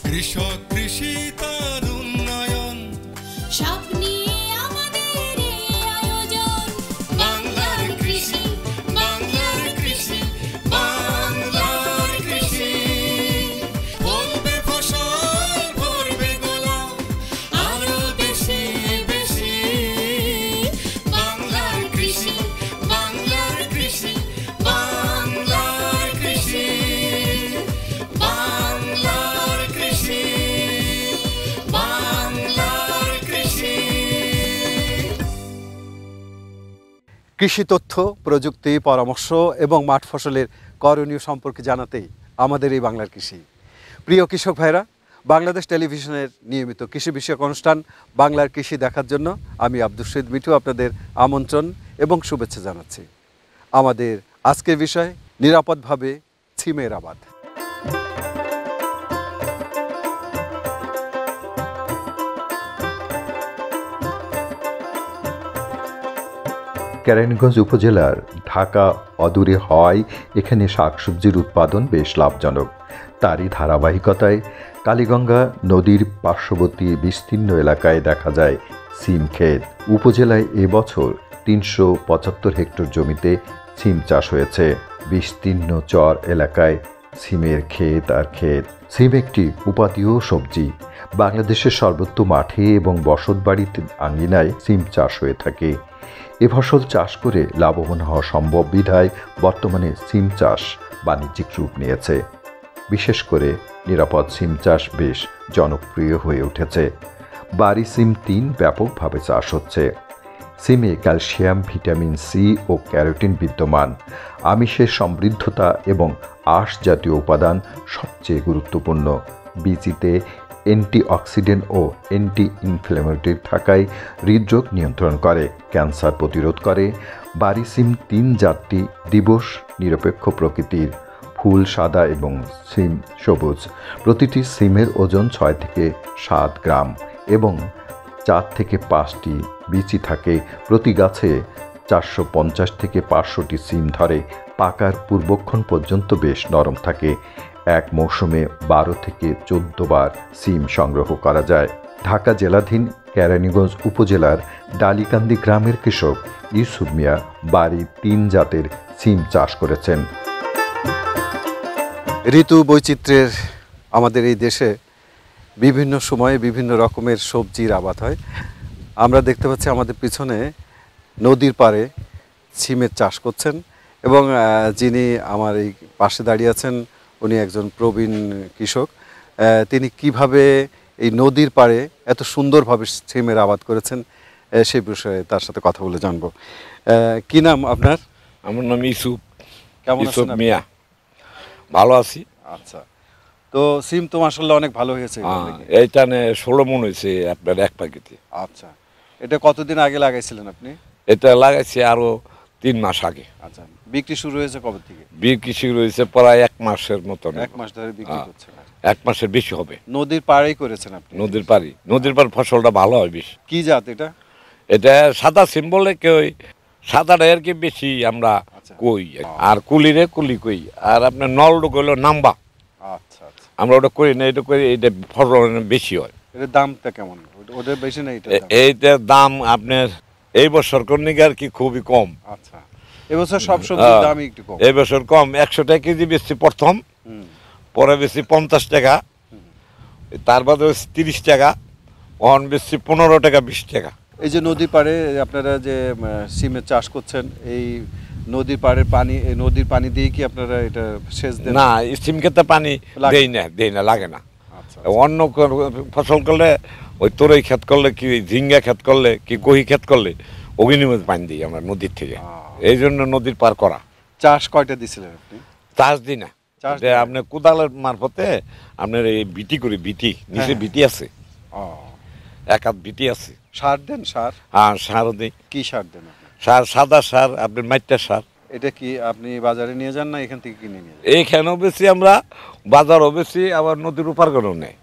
কৃষক কৃষি তার উন্নয়ন সব নিয়ে আমাদের এই আয়োজন। বাংলার কৃষি, বাংলার কৃষি, বাংলার কৃষি। ফলবে ফসল, ভরবে গোলা, আরো বেশি বেশি। বাংলার কৃষি, বাংলার কৃষি, বাংলার কৃষি, বাংলার কৃষি, বাংলার কৃষি। কৃষি তথ্য, প্রযুক্তি, পরামর্শ এবং মাঠ ফসলের করণীয় সম্পর্কে জানাতেই আমাদের এই বাংলার কৃষি। প্রিয় কৃষক ভাইরা, বাংলাদেশ টেলিভিশনের নিয়মিত কৃষি বিষয়ক অনুষ্ঠান বাংলার কৃষি দেখার জন্য আমি আব্দুল শহীদ মিঠু আপনাদের আমন্ত্রণ এবং শুভেচ্ছা জানাচ্ছি। আমাদের আজকের বিষয় নিরাপদভাবে সিমের আবাদ। কেরানীগঞ্জ উপজেলার ঢাকা অদূরে হওয়ায় এখানে শাকসবজির উৎপাদন বেশ লাভজনক। তারই ধারাবাহিকতায় কালীগঙ্গা নদীর পার্শ্ববর্তী বিস্তীর্ণ এলাকায় দেখা যায় সিম ক্ষেত। উপজেলায় এবছর ৩৭৫ হেক্টর জমিতে সিম চাষ হয়েছে। বিস্তীর্ণ চর এলাকায় সিমের ক্ষেত আর ক্ষেত। সিম একটি উপাদেয় সবজি। বাংলাদেশের সর্বত্র মাঠে এবং বসতবাড়িতে আঙ্গিনায় সিম চাষ হয়ে থাকে। এ ফসল চাষ করে লাভবান হওয়া সম্ভব বিধায় বর্তমানে সিম চাষ বাণিজ্যিক রূপ নিয়েছে। বিশেষ করে নিরাপদ সিম চাষ বেশ জনপ্রিয় হয়ে উঠেছে। বাড়ি সিম ৩ ব্যাপকভাবে চাষ হচ্ছে। সিমে ক্যালসিয়াম, ভিটামিন সি ও ক্যারোটিন বিদ্যমান। আমিষের সমৃদ্ধতা এবং আঁশ জাতীয় উপাদান সবচেয়ে গুরুত্বপূর্ণ। বীচিতে অ্যান্টিঅক্সিডেন্ট ও অ্যান্টি ইনফ্ল্যামেটরি থাকায় হৃদরোগ নিয়ন্ত্রণ করে, ক্যান্সার প্রতিরোধ করে। বাড়ি সিম ৩ জাতটি দিবস নিরপেক্ষ প্রকৃতির। ফুল সাদা এবং সিম সবুজ। প্রতিটি সিমের ওজন ৬ থেকে ৭ গ্রাম এবং ৪ থেকে ৫টি বীচি থাকে। প্রতি গাছে ৪৫০ থেকে ৫০০টি সিম ধরে। পাকার পূর্বক্ষণ পর্যন্ত বেশ নরম থাকে। এক মৌসুমে ১২ থেকে ১৪ বার সিম সংগ্রহ করা যায়। ঢাকা জেলাধীন কেরানীগঞ্জ উপজেলার ডালিকান্দি গ্রামের কৃষক ইউসুফ মিয়া বাড়ি ৩ জাতের সিম চাষ করেছেন। ঋতু বৈচিত্র্যের আমাদের এই দেশে বিভিন্ন সময়ে বিভিন্ন রকমের সবজির আবাদ হয়। আমরা দেখতে পাচ্ছি আমাদের পিছনে নদীর পাড়ে সিমের চাষ করছেন এবং যিনি আমার এই পাশে দাঁড়িয়ে আছেন উনি একজন প্রবীণ কৃষক। তিনি কিভাবে এই নদীর পাড়ে এত সুন্দরভাবে সিমের আবাদ করেছেন সেই বিষয়ে তার সাথে কথা বলে জানবো। কি নাম আপনার? আমার নাম ইউসুফ। কেমন ইউসুফ আছেন? মিয়া। ভালো আছি। আচ্ছা, তো সিম তো মাশাআল্লাহ অনেক ভালো হয়েছে। এইটানে 16 মণ হয়েছে আপনার এক প্যাকেটে। আচ্ছা, এটা কতদিন আগে লাগাইছিলেন আপনি? এটা লাগাইছি আরো ৩ মাস আগে। আচ্ছা, বিক্রি শুরু হয়েছে কবে থেকে? বিক্রি শুরু হয়েছে প্রায় ১ মাসের মতন। 1 মাস ধরে বিক্রি করছেন? ১ মাসের বেশি হবে। নদীর পাড়েই করেছেন আপনি? নদীর পাড়ে। নদীর পাড় ফসলটা ভালো হয় বেশি। কি জাত এটা? এটা সাদা সিম বলে কেউ, সাদাটা আর কি বেশি আমরা কই। আর কুলিরে কুলি কই। আর আপনার নলডো হলো নাম্বা। আচ্ছা আচ্ছা, আমরা ওটা করি না, এটা করি, এটা ফসল বেশি হয়। এর দামটা কেমন? ওদের বেশি না এটা? এইটার দাম আপনার এই বছর কর্নিকে আর কি খুবই কম। আচ্ছা, এবছর সব সবজির দামই একটু কম। এই বছর কম। ১০০ টাকা কেজি বেশি প্রথম, পরে বেশি ৫০ টাকা, তার বাদে ৩০ টাকা, অন বেশি ১৫ টাকা ২০ টাকা। এই যে নদীর পাড়ে আপনারা যে সিমের চাষ করছেন, এই নদীর পাড়ের পানি, এই নদীর পানি দিয়ে কি আপনারা এটা সেচ দেন? না, সিম খেতে পানি দেই না, লাগে না। আচ্ছা, অন্য ফসল করলে ওই তরই ক্ষেত করলে কি, ঝিঙ্গা ক্ষেত করলে কি, কহি ক্ষেত করলে অগ্নির মধ্যে পানি দিই আমরা নদীর থেকে। এই জন্য নদীর পার করা। চাষ কয়টা দিছিলেন আপনি? চাষ দিই না, আপনার কোদালের মারফতে আপনার এই বিটি করি। বিটি নিচে বিটি আছে, এক হাত বিটি আছে। সার দেন? সার? হ্যাঁ, সারও দিই। কি সার দেন? সার সাদা সার, আপনার মাইটা সার। এটা কি আপনি বাজারে নিয়ে যান না এখান থেকে কিনে নিয়ে যান? এইখানেও বেশি আমরা, বাজারও বেশি, আবার নদীর উপার করেও নেই,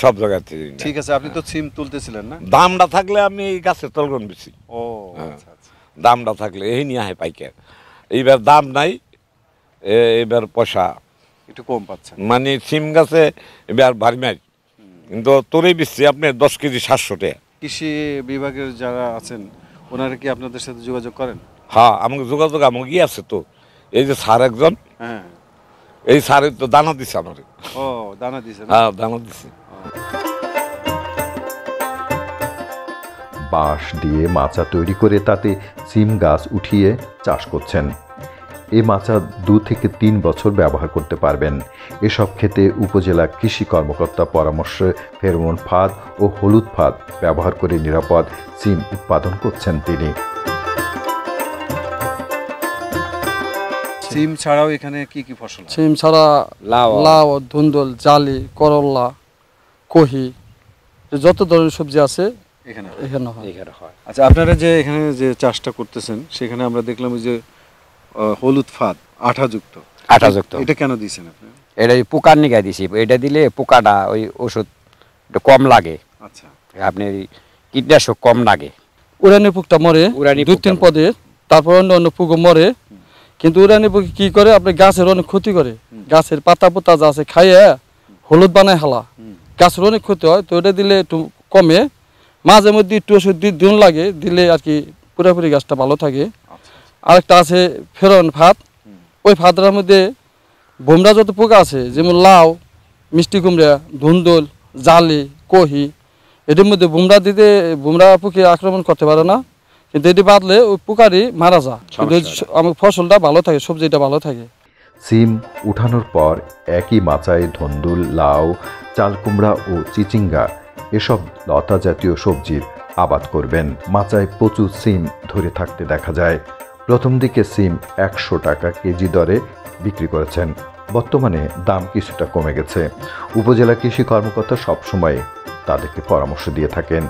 সব জায়গাতে। ঠিক আছে, আপনি তো সিম তুলতেছিলেন না? দামটা থাকলে আমি গাছের তলগন বেশি। ও আচ্ছা আচ্ছা, দামটা থাকলে এই নিয়ে হয় পাইকার। এইবার দাম নাই, এইবার পয়সা একটু কম পাচ্ছেন। মানে সিম গাছে এবার ভারী মারি, কিন্তু তোরই বেশি আপনার 10 কেজি 700 টাকা। কৃষি বিভাগের যারা আছেন ওনারা কি আপনাদের সাথে যোগাযোগ করেন? হ্যাঁ, আমাকে যোগাযোগ আমাকে কি আছে তো, এই যে স্যার একজন, হ্যাঁ। এই স্যারের তো দানা দিছে আমার। ও, দানা দিছে না? হ্যাঁ, দানা দিছে। বাঁশ দিয়ে মাচা তৈরি করে তাতে সিম গাছ উঠিয়ে চাষ করছেন। এ মাচা 2 থেকে 3 বছর ব্যবহার করতে পারবেন। এসব ক্ষেতে উপজেলা কৃষি কর্মকর্তা পরামর্শে ফেরোমন ফাঁদ ও হলুদ ফাঁদ ব্যবহার করে নিরাপদ সিম উৎপাদন করছেন তিনি। সিম ছাড়াও এখানে কি কি ফসল হয়? সিম ছাড়া লাউ, ধুন্দল, জালি, করল্লা, কহি, যত ধরনের সবজি আছে এখানে এখানে হয়। আচ্ছা, আপনারা যে এখানে যে চাষটা করতেছেন সেখানে আমরা দেখলাম যে হলুদ ফাঁদ আঠাযুক্ত। এটা কেন দিয়েছেন আপনি? এটা পোকার নিগায় দিছি, এটা দিলে পোকাটা ওই ওষুধ কম লাগে, আচ্ছা, আপনার কীটনাশক কম লাগে। উড়ানি পোকটা মরে উড়ানি 2-3 পদে, তারপর অন্য পোকা মরে। কিন্তু উড়ানি পোকা কি করে, আপনার গাছের অনেক ক্ষতি করে। গাছের পাতা পোতা যা আছে খাইয়ে হলুদ বানায় হালা, গাছের অনেক ক্ষতি হয়। তো এটা দিলে একটু কমে, মাঝে মধ্যে একটু ওষুধ দিন লাগে, দিলে আর কি পুরোপুরি গাছটা ভালো থাকে। আরেকটা আছে ফেরোমন ফাঁদ। ওই ফাঁদটার মধ্যে বোমরা যত পোকা আছে, যেমন লাউ, মিষ্টি কুমড়া, ধুন্দল, জালি, কহি, এটির মধ্যে বোমরা পোকে আক্রমণ করতে পারে না, কিন্তু এটি বাদলে ওই পোকারই মারা যায়। কিন্তু আমার ফসলটা ভালো থাকে, সবজিটা ভালো থাকে। সিম উঠানোর পর একই মাচায় ধন্দুল, লাউ, চাল কুমড়া ও চিচিঙ্গা এসব লতা জাতীয় সবজির আবাদ করবেন। মাচায় প্রচুর সিম ধরে থাকতে দেখা যায়। প্রথম দিকে সিম 100 টাকা কেজি দরে বিক্রি করেছেন। বর্তমানে দাম কিছুটা কমে গেছে। উপজেলা কৃষি কর্মকর্তা সবসময় তাদেরকে পরামর্শ দিয়ে থাকেন।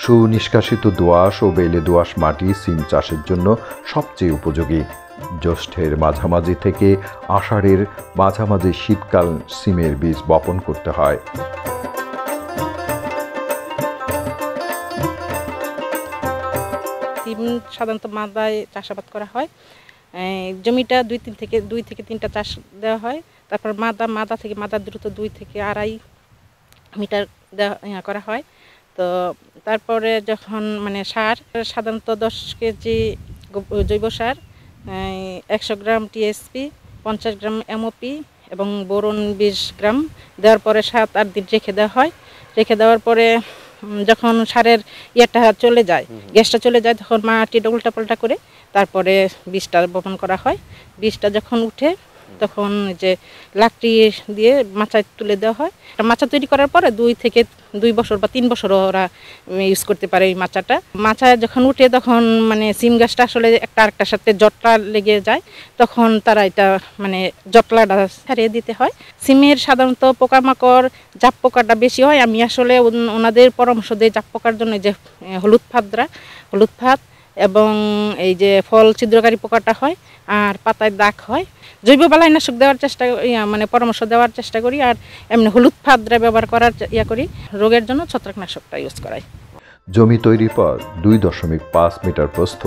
সুনিষ্কাশিত দোআঁশ ও বেলে দোআঁশ মাটি সিম চাষের জন্য সবচেয়ে উপযোগী। জ্যৈষ্ঠের মাঝামাঝি থেকে আষাঢ়ের মাঝামাঝি শীতকাল সিমের বীজ বপন করতে হয়। সিম সাধারণত মাদায় চাষাবাদ করা হয়। জমিটা 2 থেকে 3টা চাষ দেওয়া হয়। তারপর মাদার দ্রুত 2 থেকে 2.5 মিটার করা হয়। তো তারপরে যখন মানে সার, সাধারণত 10 কেজি জৈব সার, 100 গ্রাম টিএসপি, 50 গ্রাম এমওপি এবং বোরন 20 গ্রাম দেওয়ার পরে 7-8 দিন রেখে দেওয়া হয়। রেখে দেওয়ার পরে যখন সারের ইয়েটা চলে যায়, গ্যাসটা চলে যায়, তখন মাটিটা উল্টাপাল্টা করে তারপরে বীজটা বপন করা হয়। বীজটা যখন উঠে তখন যে লাকড়ি দিয়ে মাচায় তুলে দেওয়া হয়। মাচা তৈরি করার পরে 2 থেকে 2 বছর বা 3 বছর ওরা ইউজ করতে পারে এই মাচাটা। মাচায় যখন উঠে তখন মানে সিম গাছটা আসলে আরেকটার সাথে জটলা লেগে যায়, তখন তারা এটা মানে জটলাটা ছাড়িয়ে দিতে হয়। সিমের সাধারণত পোকামাকড়, জাপ পোকাটা বেশি হয়। আমি আসলে ওনাদের পরামর্শ দিই জাপ পোকার জন্য যে হলুদ ফাঁদ এবং এই যে ফল ছিদ্রকারী পোকাটা হয়, আর পাতায় দাগ হয়। জৈব বালাইনাশক দেওয়ার চেষ্টা মানে পরামর্শ দেওয়ার চেষ্টা করি, আর এমনি হলুদ ফাঁদরা ব্যবহার করার করি। রোগের জন্য ছত্রাকনাশকটা ইউজ করাই। জমি তৈরির পর 2.5 মিটার প্রস্থ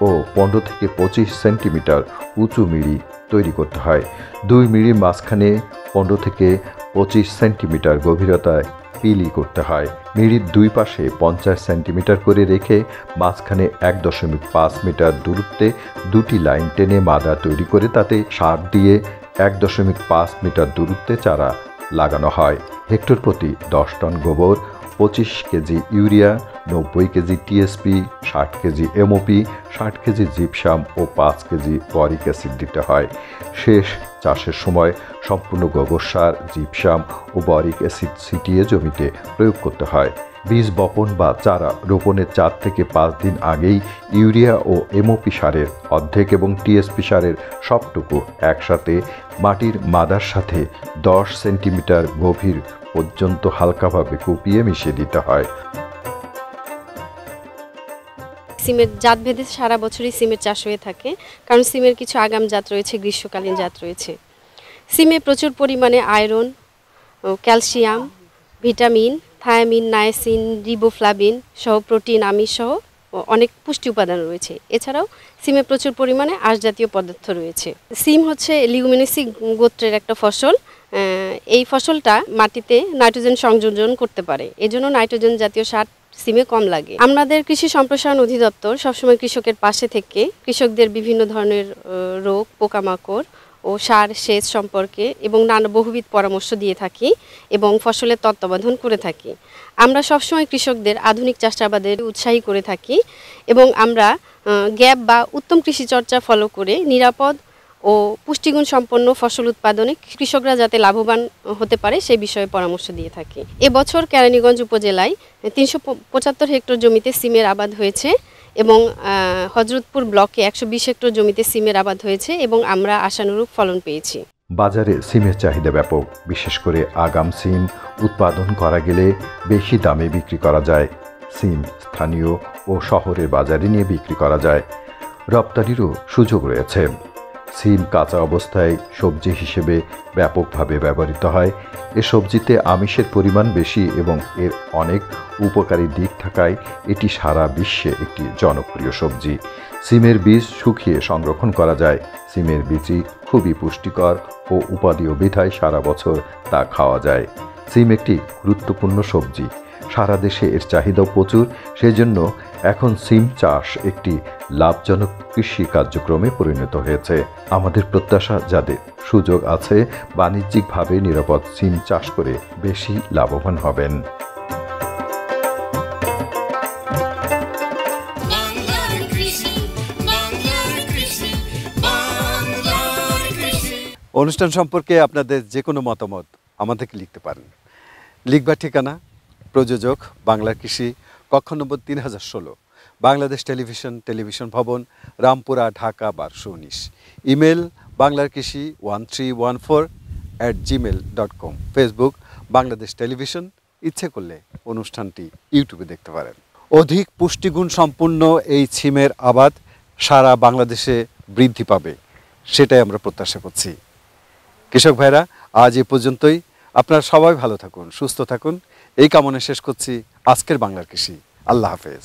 ও 15 থেকে 25 সেন্টিমিটার উঁচু মিড়ি তৈরি করতে হয়। 2 মিড়ির মাঝখানে 15 থেকে 25 সেন্টিমিটার গভীরতায় পিলি করতে হয়। মিড়ির 2 পাশে 50 সেন্টিমিটার করে রেখে মাঝখানে 1.5 মিটার দূরত্বে 2টি লাইন টেনে মাদা তৈরি করে তাতে সার দিয়ে 1.5 মিটার দূরত্বে চারা লাগানো হয়। হেক্টর প্রতি 10 টন গোবর, 25 KG urea, 90 KG TSP, 60 KG MOP, 60 KG gypsum ও 5 কেজি বরিক অ্যাসিড দিতে হয়। শেষ চাষের সময় সম্পূর্ণ গোবর সার, জিপসাম ও বরিক অ্যাসিড ছিটিয়ে জমিতে প্রয়োগ করতে হয়। বীজ বপন বা চারা রোপণের 4 থেকে 5 দিন আগেই ইউরিয়া ও এমওপি সারের অর্ধেক এবং টিএসপি সারের সবটুকু একসাথে মাটির মাদার সাথে 10 সেন্টিমিটার গভীর পর্যন্ত হালকাভাবে কুপিয়ে মিশিয়ে দিতে হয়। সিমের জাত ভেদে সারা বছরই সিমের চাষ হয়ে থাকে, কারণ সিমের কিছু আগাম জাত রয়েছে, গ্রীষ্মকালীন জাত রয়েছে। সিমে প্রচুর পরিমাণে iron, calcium, vitamin, thymine, niacin, riboflavin সহ প্রোটিন, আমিষ সহ অনেক পুষ্টি উপাদান রয়েছে। এছাড়াও সিমে প্রচুর পরিমাণে আঁশ জাতীয় পদার্থ রয়েছে। সিম হচ্ছে লিগুমিনেসি গোত্রের একটা ফসল। এই ফসলটা মাটিতে নাইট্রোজেন সংযোজন করতে পারে, এজন্য নাইট্রোজেন জাতীয় সার সিমে কম লাগে। আমাদের কৃষি সম্প্রসারণ অধিদপ্তর সবসময় কৃষকের পাশে থেকে কৃষকদের বিভিন্ন ধরনের রোগ, পোকামাকড় ও সার সেচ সম্পর্কে এবং নানা বহুবিধ পরামর্শ দিয়ে থাকি এবং ফসলের তত্ত্বাবধান করে থাকি। আমরা সবসময় কৃষকদের আধুনিক চাষাবাদে উৎসাহী করে থাকি এবং আমরা গ্যাপ বা উত্তম কৃষি চর্চা ফলো করে নিরাপদ ও পুষ্টিগুণ সম্পন্ন ফসল উৎপাদনে কৃষকরা যাতে লাভবান হতে পারে সেই বিষয়ে পরামর্শ দিয়ে থাকি। এবছর কেরানীগঞ্জ উপজেলায় 375 হেক্টর জমিতে সিমের আবাদ হয়েছে এবং হযরতপুর ব্লকে 120 হেক্টর জমিতে সিমের আবাদ হয়েছে এবং আমরা আশানুরূপ ফলন পেয়েছি। বাজারে সিমের চাহিদা ব্যাপক, বিশেষ করে আগাম সিম উৎপাদন করা গেলে বেশি দামে বিক্রি করা যায়। সিম স্থানীয় ও শহরের বাজারে নিয়ে বিক্রি করা যায়, রপ্তানিরও সুযোগ রয়েছে। সিম কাঁচা অবস্থায় সবজি হিসেবে ব্যাপকভাবে ব্যবহৃত হয়। এ সবজিতে আমিষের পরিমাণ বেশি এবং এর অনেক উপকারী দিক থাকায় এটি সারা বিশ্বে একটি জনপ্রিয় সবজি। সিমের বীজ শুকিয়ে সংরক্ষণ করা যায়। সিমের বীজই খুবই পুষ্টিকর ও উপাদেয় বিধায় সারা বছর তা খাওয়া যায়। সিম একটি গুরুত্বপূর্ণ সবজি, সারা দেশে এর চাহিদাও প্রচুর। সেজন্য এখন সিম চাষ একটি লাভজনক কৃষি কার্যক্রমে পরিণত হয়েছে। আমাদের প্রত্যাশা যাদের সুযোগ আছে বাণিজ্যিকভাবে নিরাপদ সিম চাষ করে বেশি লাভবান হবেন। বাংলার কৃষি, বাংলার কৃষি, বাংলার কৃষি। অনুষ্ঠান সম্পর্কে আপনাদের যে কোনো মতামত আমাদেরকে লিখতে পারেন। লিখবার ঠিকানা প্রযোজক বাংলার কৃষি, কক্ষ নম্বর 3016, বাংলাদেশ টেলিভিশন ভবন, রামপুরা, ঢাকা 1219। ইমেল বাংলার কৃষি 1314@gmail.com। Facebook Bangladesh television. ইচ্ছে করলে অনুষ্ঠানটি ইউটিউবে দেখতে পারেন। অধিক পুষ্টিগুণ সম্পন্ন এই সিমের আবাদ সারা বাংলাদেশে বৃদ্ধি পাবে, সেটাই আমরা প্রত্যাশা করছি। কৃষক ভাইরা, আজ এ পর্যন্তই। আপনারা সবাই ভালো থাকুন, সুস্থ থাকুন, এই কামনা শেষ করছি আজকের বাংলার কৃষি। আল্লাহ হাফেজ।